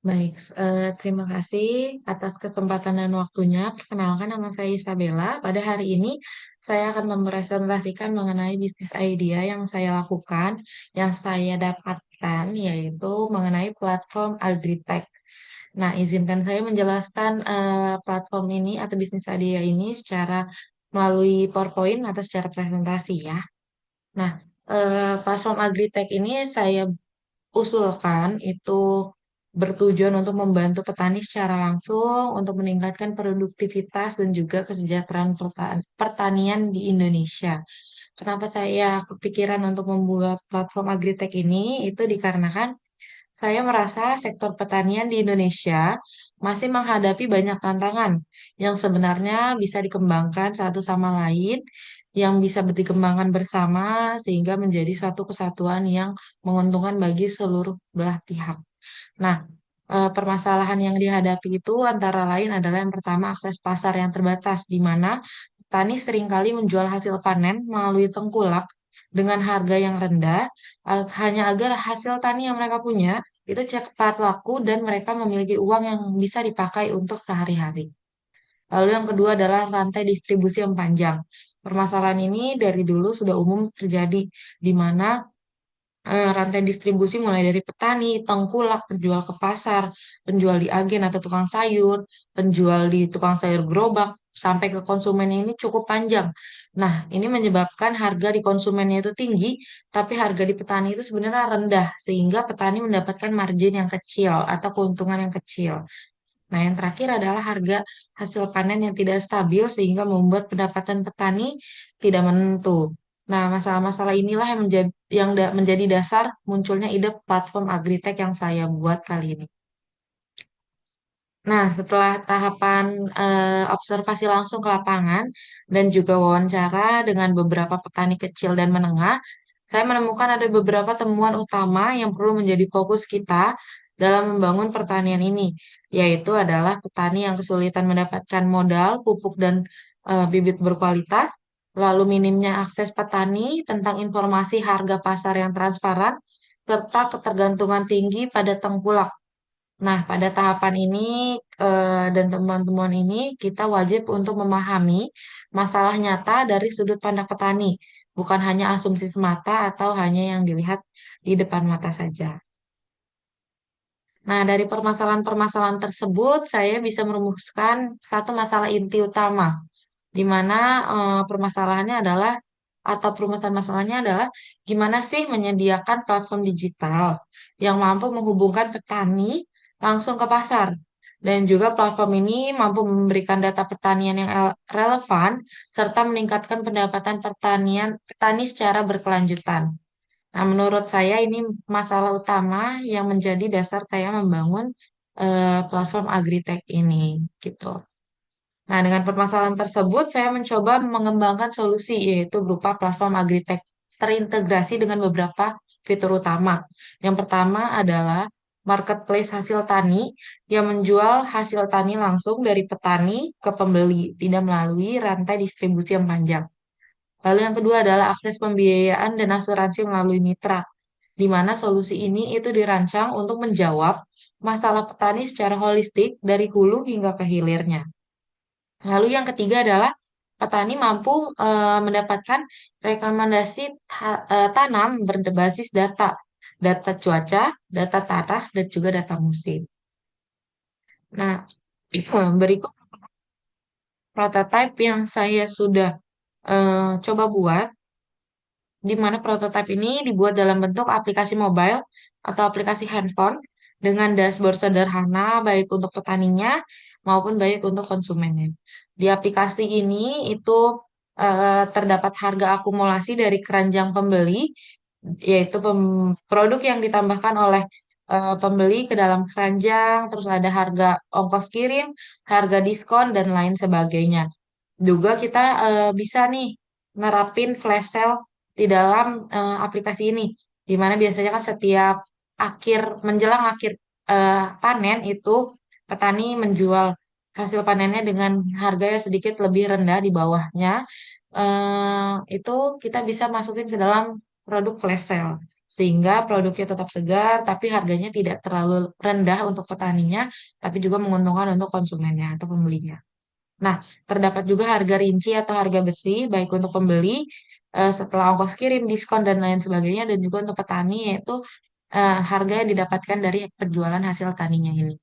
Baik, terima kasih atas kesempatan dan waktunya. Perkenalkan nama saya Isabella. Pada hari ini saya akan mempresentasikan mengenai bisnis idea yang saya lakukan, yang saya dapatkan, yaitu mengenai platform Agritech. Nah, izinkan saya menjelaskan platform ini atau bisnis idea ini secara melalui PowerPoint atau secara presentasi ya. Nah, platform Agritech ini saya usulkan itu bertujuan untuk membantu petani secara langsung untuk meningkatkan produktivitas dan juga kesejahteraan pertanian di Indonesia. Kenapa saya kepikiran untuk membuat platform Agritech ini? Itu dikarenakan saya merasa sektor pertanian di Indonesia masih menghadapi banyak tantangan yang sebenarnya bisa dikembangkan satu sama lain, yang bisa dikembangkan bersama sehingga menjadi suatu kesatuan yang menguntungkan bagi seluruh belah pihak. Nah, permasalahan yang dihadapi itu antara lain adalah yang pertama akses pasar yang terbatas, di mana petani seringkali menjual hasil panen melalui tengkulak dengan harga yang rendah, hanya agar hasil tani yang mereka punya itu cepat laku dan mereka memiliki uang yang bisa dipakai untuk sehari-hari. Lalu yang kedua adalah rantai distribusi yang panjang. Permasalahan ini dari dulu sudah umum terjadi, di mana rantai distribusi mulai dari petani, tengkulak, penjual ke pasar, penjual di agen atau tukang sayur, penjual di tukang sayur gerobak, sampai ke konsumen ini cukup panjang. Nah, ini menyebabkan harga di konsumennya itu tinggi, tapi harga di petani itu sebenarnya rendah, sehingga petani mendapatkan margin yang kecil atau keuntungan yang kecil. Nah, yang terakhir adalah harga hasil panen yang tidak stabil sehingga membuat pendapatan petani tidak menentu. Nah, masalah-masalah inilah yang menjadi dasar munculnya ide platform Agritech yang saya buat kali ini. Nah, setelah tahapan observasi langsung ke lapangan dan juga wawancara dengan beberapa petani kecil dan menengah, saya menemukan ada beberapa temuan utama yang perlu menjadi fokus kita dalam membangun pertanian ini, yaitu adalah petani yang kesulitan mendapatkan modal, pupuk, dan bibit berkualitas, lalu minimnya akses petani tentang informasi harga pasar yang transparan, serta ketergantungan tinggi pada tengkulak. Nah, pada tahapan ini dan temuan-temuan ini kita wajib untuk memahami masalah nyata dari sudut pandang petani, bukan hanya asumsi semata atau hanya yang dilihat di depan mata saja. Nah, dari permasalahan-permasalahan tersebut, saya bisa merumuskan satu masalah inti utama, di mana permasalahannya adalah atau permasalahan masalahnya adalah gimana sih menyediakan platform digital yang mampu menghubungkan petani langsung ke pasar. Dan juga platform ini mampu memberikan data pertanian yang relevan serta meningkatkan pendapatan petani secara berkelanjutan. Nah, menurut saya ini masalah utama yang menjadi dasar saya membangun platform Agritech ini, gitu. Nah, dengan permasalahan tersebut, saya mencoba mengembangkan solusi, yaitu berupa platform Agritech terintegrasi dengan beberapa fitur utama. Yang pertama adalah marketplace hasil tani yang menjual hasil tani langsung dari petani ke pembeli, tidak melalui rantai distribusi yang panjang. Lalu yang kedua adalah akses pembiayaan dan asuransi melalui mitra, di mana solusi ini itu dirancang untuk menjawab masalah petani secara holistik dari hulu hingga ke hilirnya. Lalu yang ketiga adalah petani mampu mendapatkan rekomendasi tanam berbasis data, data cuaca, data tanah, dan juga data musim. Nah, berikut prototipe yang saya sudah coba buat, di mana prototipe ini dibuat dalam bentuk aplikasi mobile atau aplikasi handphone dengan dashboard sederhana baik untuk petaninya maupun baik untuk konsumennya. Di aplikasi ini itu terdapat harga akumulasi dari keranjang pembeli, yaitu produk yang ditambahkan oleh pembeli ke dalam keranjang, terus ada harga ongkos kirim, harga diskon, dan lain sebagainya. Juga kita bisa nih nerapin flash sale di dalam aplikasi ini, di mana biasanya kan setiap menjelang akhir panen itu petani menjual hasil panennya dengan harga yang sedikit lebih rendah di bawahnya. Itu kita bisa masukin ke dalam produk flash sale. sehingga produknya tetap segar, tapi harganya tidak terlalu rendah untuk petaninya, tapi juga menguntungkan untuk konsumennya atau pembelinya. Nah, terdapat juga harga rinci atau harga besi, baik untuk pembeli, setelah ongkos kirim, diskon, dan lain sebagainya, dan juga untuk petani, yaitu harga yang didapatkan dari penjualan hasil taninya ini.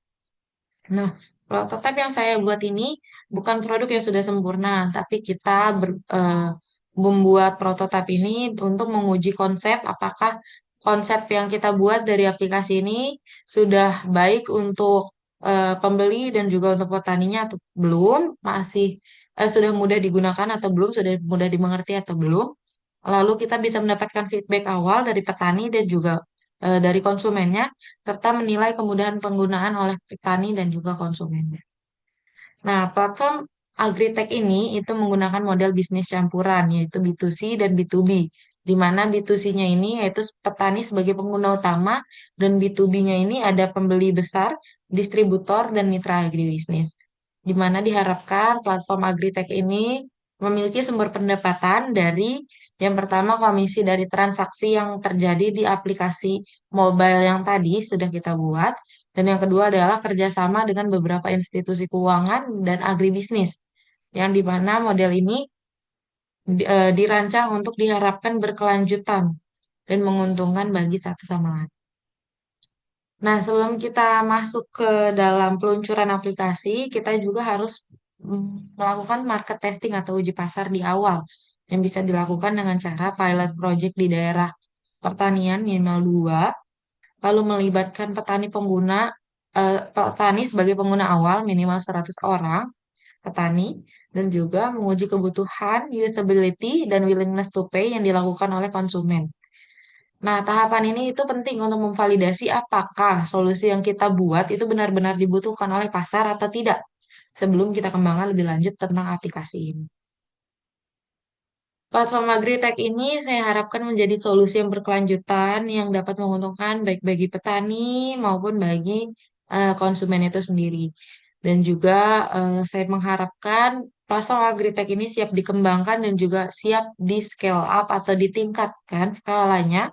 Nah, prototipe yang saya buat ini bukan produk yang sudah sempurna, tapi kita membuat prototipe ini untuk menguji konsep apakah konsep yang kita buat dari aplikasi ini sudah baik untuk pembeli dan juga untuk petaninya atau belum, masih sudah mudah digunakan atau belum, sudah mudah dimengerti atau belum. Lalu kita bisa mendapatkan feedback awal dari petani dan juga dari konsumennya, serta menilai kemudahan penggunaan oleh petani dan juga konsumennya. Nah, platform Agritech ini itu menggunakan model bisnis campuran, yaitu B2C dan B2B, di mana B2C-nya ini yaitu petani sebagai pengguna utama, dan B2B-nya ini ada pembeli besar, distributor, dan mitra agribisnis. Di mana diharapkan platform Agritech ini memiliki sumber pendapatan dari yang pertama komisi dari transaksi yang terjadi di aplikasi mobile yang tadi sudah kita buat, dan yang kedua adalah kerjasama dengan beberapa institusi keuangan dan agribisnis, yang di mana model ini dirancang untuk diharapkan berkelanjutan dan menguntungkan bagi satu sama lain. Nah, sebelum kita masuk ke dalam peluncuran aplikasi, kita juga harus melakukan market testing atau uji pasar di awal, yang bisa dilakukan dengan cara pilot project di daerah pertanian minimal 2, lalu melibatkan petani sebagai pengguna awal minimal 100 orang petani, dan juga menguji kebutuhan, usability, dan willingness to pay yang dilakukan oleh konsumen. Nah, tahapan ini itu penting untuk memvalidasi apakah solusi yang kita buat itu benar-benar dibutuhkan oleh pasar atau tidak, sebelum kita kembangkan lebih lanjut tentang aplikasi ini. Platform Agritech ini saya harapkan menjadi solusi yang berkelanjutan yang dapat menguntungkan baik bagi petani maupun bagi konsumen itu sendiri. Dan juga saya mengharapkan platform Agritech ini siap dikembangkan dan juga siap di scale up atau ditingkatkan skalanya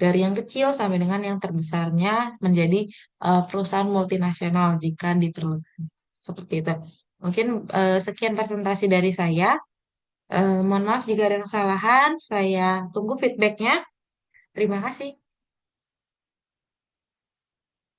dari yang kecil sampai dengan yang terbesarnya menjadi perusahaan multinasional jika diperlukan. Seperti itu. Mungkin sekian presentasi dari saya. Mohon maaf jika ada kesalahan. Saya tunggu feedbacknya. Terima kasih.